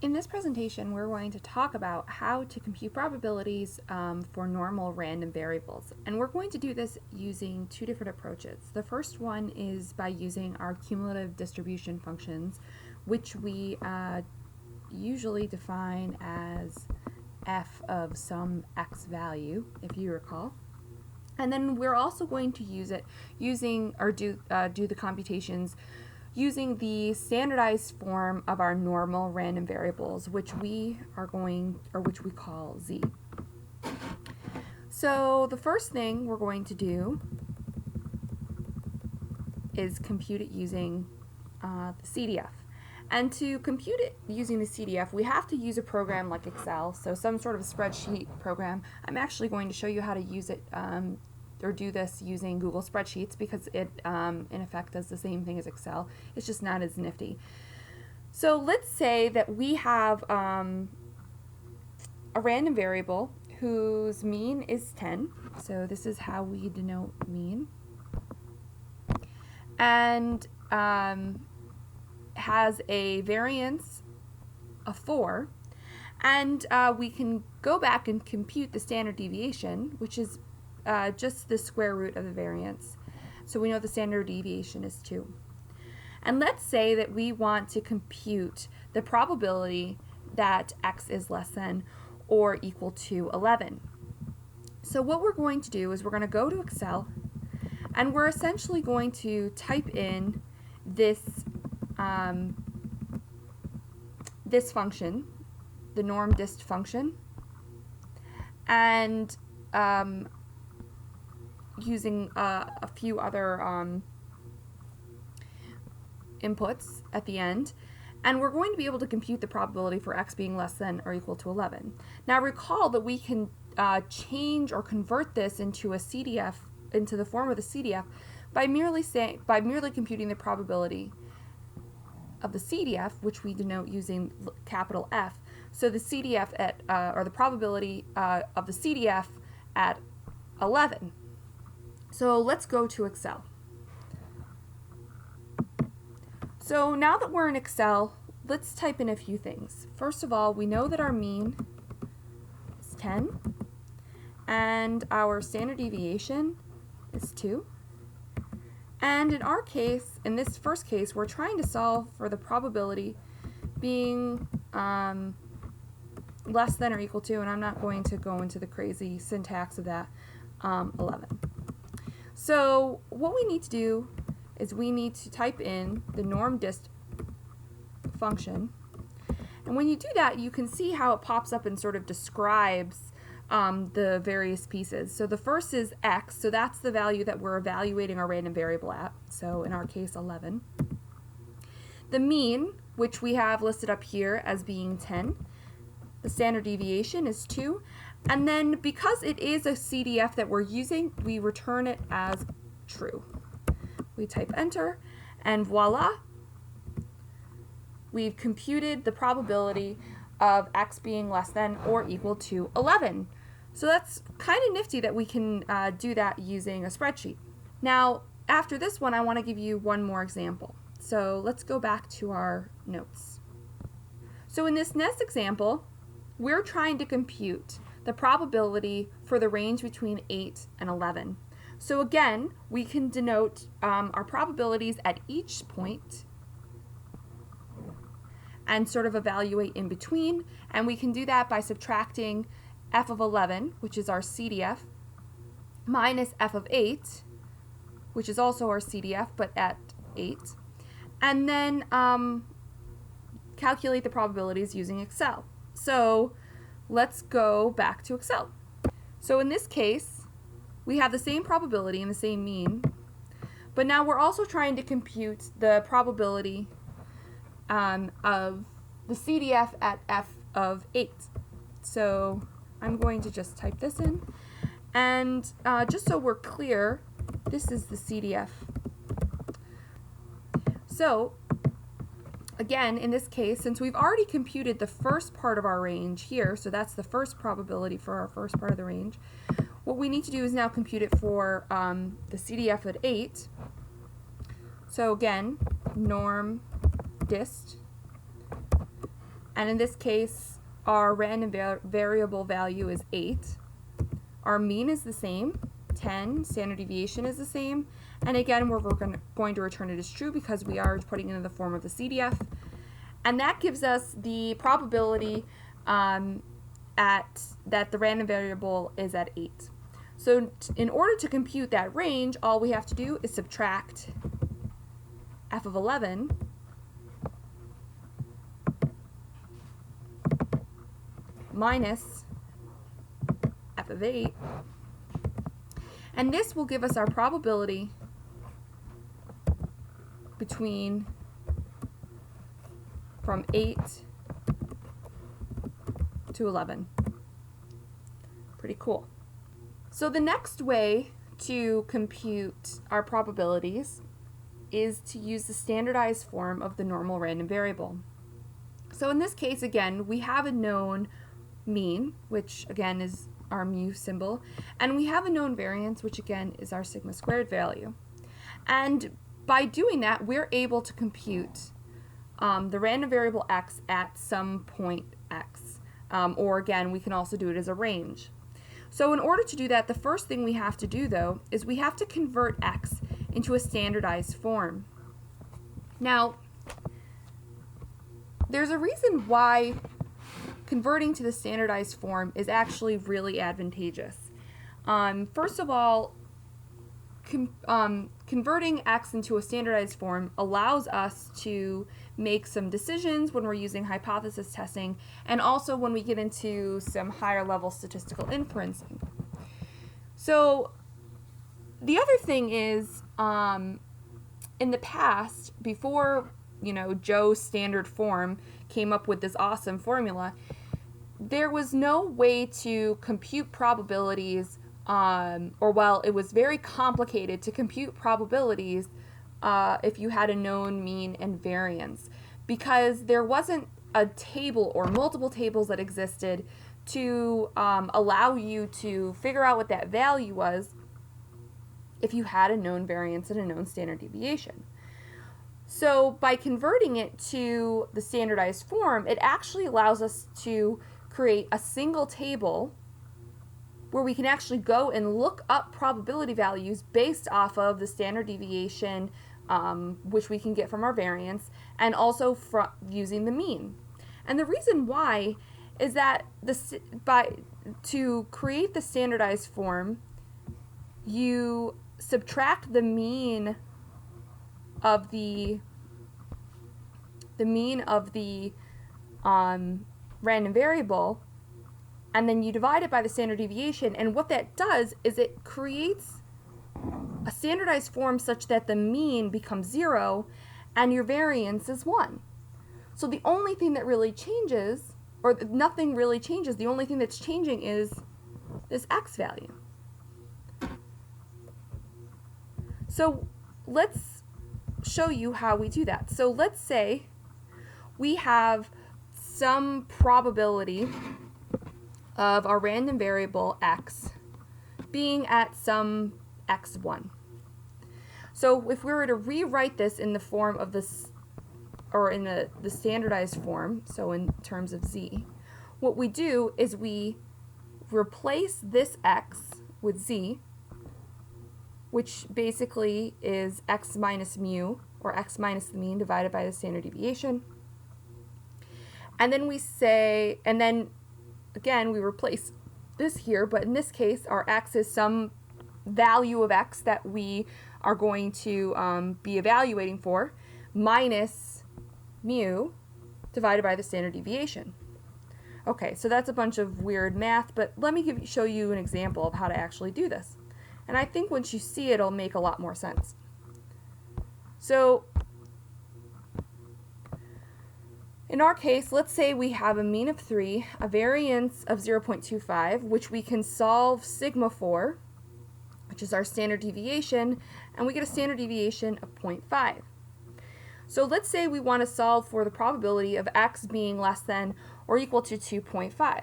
In this presentation, we're going to talk about how to compute probabilities for normal random variables. And we're going to do this using two different approaches. The first one is by using our cumulative distribution functions, which we usually define as f of some x value, if you recall. And then we're also going to use it using, or do the computations using the standardized form of our normal random variables, which we call z. So the first thing we're going to do is compute it using the CDF. And to compute it using the CDF, we have to use a program like Excel, so some sort of spreadsheet program. I'm actually going to show you how to use it or do this using Google Spreadsheets because it in effect does the same thing as Excel. It's just not as nifty. So let's say that we have a random variable whose mean is 10. So this is how we denote mean. And has a variance of 4. And we can go back and compute the standard deviation, which is just the square root of the variance. So we know the standard deviation is 2. And let's say that we want to compute the probability that x is less than or equal to 11. So what we're going to do is we're going to go to Excel, and we're essentially going to type in this this function, the Normdist function, and using a few other inputs at the end, and we're going to be able to compute the probability for x being less than or equal to 11. Now recall that we can change or convert this into a CDF, into the form of the CDF, by merely computing the probability of the CDF, which we denote using capital F. So the CDF at or the probability of the CDF at 11. So let's go to Excel. So now that we're in Excel, let's type in a few things. First of all, we know that our mean is 10 and our standard deviation is 2. And in our case, in this first case, we're trying to solve for the probability being less than or equal to, and I'm not going to go into the crazy syntax of that, 11. So what we need to do is we need to type in the Normdist function. And when you do that, you can see how it pops up and sort of describes the various pieces. So the first is x, so that's the value that we're evaluating our random variable at, so in our case 11. The mean, which we have listed up here as being 10. The standard deviation is 2. And then because it is a CDF that we're using, we return it as true. We type enter, and voila, we've computed the probability of x being less than or equal to 11. So that's kind of nifty that we can do that using a spreadsheet. Now, after this one, I want to give you one more example. So let's go back to our notes. So in this next example, we're trying to compute the probability for the range between 8 and 11. So again, we can denote our probabilities at each point and sort of evaluate in between, and we can do that by subtracting f of 11, which is our CDF, minus f of 8, which is also our CDF, but at 8, and then calculate the probabilities using Excel. So let's go back to Excel. So in this case, we have the same probability and the same mean, but now we're also trying to compute the probability of the CDF at f of 8. So I'm going to just type this in, and just so we're clear, this is the CDF. So again, in this case, since we've already computed the first part of our range here, so that's the first probability for our first part of the range, what we need to do is now compute it for the CDF at 8. So again, Normdist And in this case, our random variable value is 8. Our mean is the same, 10. Standard deviation is the same. And again, we're going to return it as true because we are putting it in the form of the CDF. And that gives us the probability that the random variable is at 8. So in order to compute that range, all we have to do is subtract f of 11 minus f of 8, and this will give us our probability from 8 to 11. Pretty cool. So the next way to compute our probabilities is to use the standardized form of the normal random variable. So in this case, again, we have a known mean, which again is our mu symbol, and we have a known variance, which again is our sigma squared value. And by doing that, we're able to compute the random variable x at some point x, or again, we can also do it as a range. So in order to do that, the first thing we have to do, though, is we have to convert x into a standardized form. Now, there's a reason why converting to the standardized form is actually really advantageous. First of all, converting x into a standardized form allows us to make some decisions when we're using hypothesis testing, and also when we get into some higher level statistical inferencing. So the other thing is, in the past, before Joe's standard form came up with this awesome formula, there was no way to compute probabilities, it was very complicated to compute probabilities if you had a known mean and variance, because there wasn't a table or multiple tables that existed to allow you to figure out what that value was if you had a known variance and a known standard deviation. So by converting it to the standardized form, it actually allows us to create a single table where we can actually go and look up probability values based off of the standard deviation, which we can get from our variance, and also using the mean. And the reason why is that to create the standardized form, you subtract the mean of the random variable, and then you divide it by the standard deviation, and what that does is it creates a standardized form such that the mean becomes 0 and your variance is 1. So the only thing that really changes, or nothing really changes, the only thing that's changing is this x value. So let's show you how we do that. So let's say we have some probability of our random variable x being at some x1. So if we were to rewrite this in the form of this, or in the standardized form, so in terms of z, what we do is we replace this x with z, which basically is x minus mu, or x minus the mean divided by the standard deviation. And then we say, and then again we replace this here, but in this case our x is some value of x that we are going to be evaluating for, minus mu divided by the standard deviation. Okay, so that's a bunch of weird math, but let me show you an example of how to actually do this. And I think once you see it, it'll make a lot more sense. So in our case, let's say we have a mean of 3, a variance of 0.25, which we can solve sigma for, which is our standard deviation, and we get a standard deviation of 0.5. So let's say we want to solve for the probability of x being less than or equal to 2.5.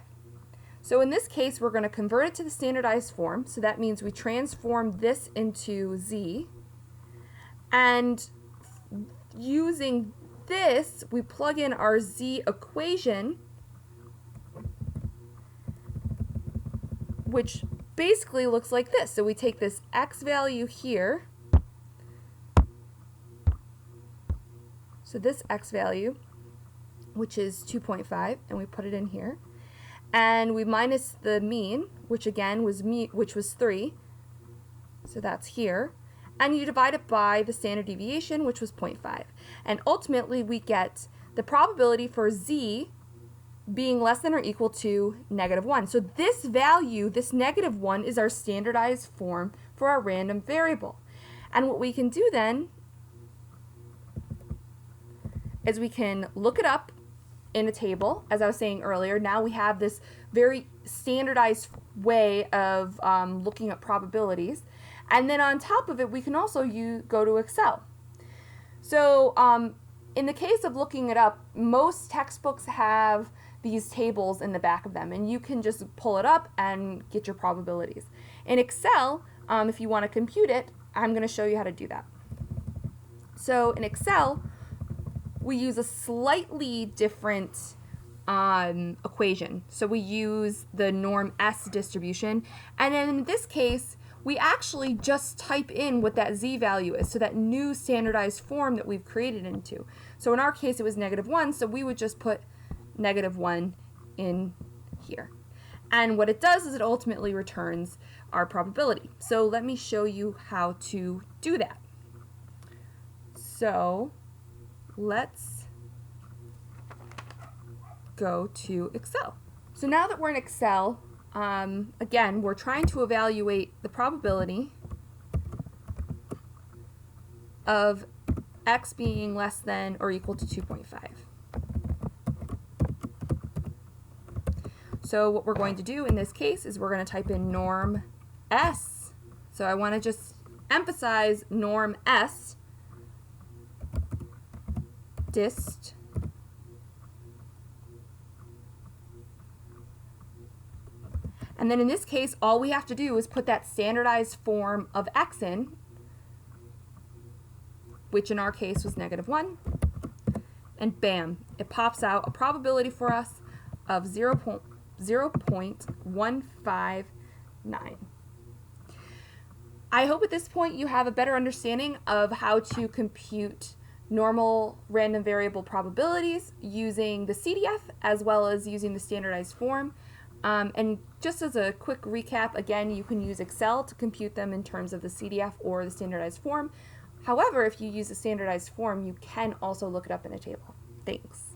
So in this case, we're going to convert it to the standardized form, so that means we transform this into z, and using this, we plug in our z equation, which basically looks like this. So we take this x value here, so this x value, which is 2.5, and we put it in here, and we minus the mean, which again was 3, so that's here, and you divide it by the standard deviation, which was 0.5, and ultimately we get the probability for z being less than or equal to -1. So this value, this -1, is our standardized form for our random variable. And what we can do then is we can look it up in a table. As I was saying earlier, now we have this very standardized way of looking at probabilities. And then on top of it, we can also go to Excel. So in the case of looking it up, most textbooks have these tables in the back of them, and you can just pull it up and get your probabilities. In Excel, if you want to compute it, I'm going to show you how to do that. So in Excel, we use a slightly different equation. So we use the norm S distribution, and then in this case, we actually just type in what that z value is, so that new standardized form that we've created into. So in our case, it was -1, so we would just put -1 in here. And what it does is it ultimately returns our probability. So let me show you how to do that. So let's go to Excel. So now that we're in Excel, again, we're trying to evaluate the probability of x being less than or equal to 2.5. So what we're going to do in this case is we're going to type in norm S. So I want to just emphasize norm S dist and then in this case all we have to do is put that standardized form of x in, which in our case was -1, and bam, it pops out a probability for us of 0.159. I hope at this point you have a better understanding of how to compute normal random variable probabilities using the CDF as well as using the standardized form. And just as a quick recap, again, you can use Excel to compute them in terms of the CDF or the standardized form. However, if you use the standardized form, you can also look it up in a table. Thanks.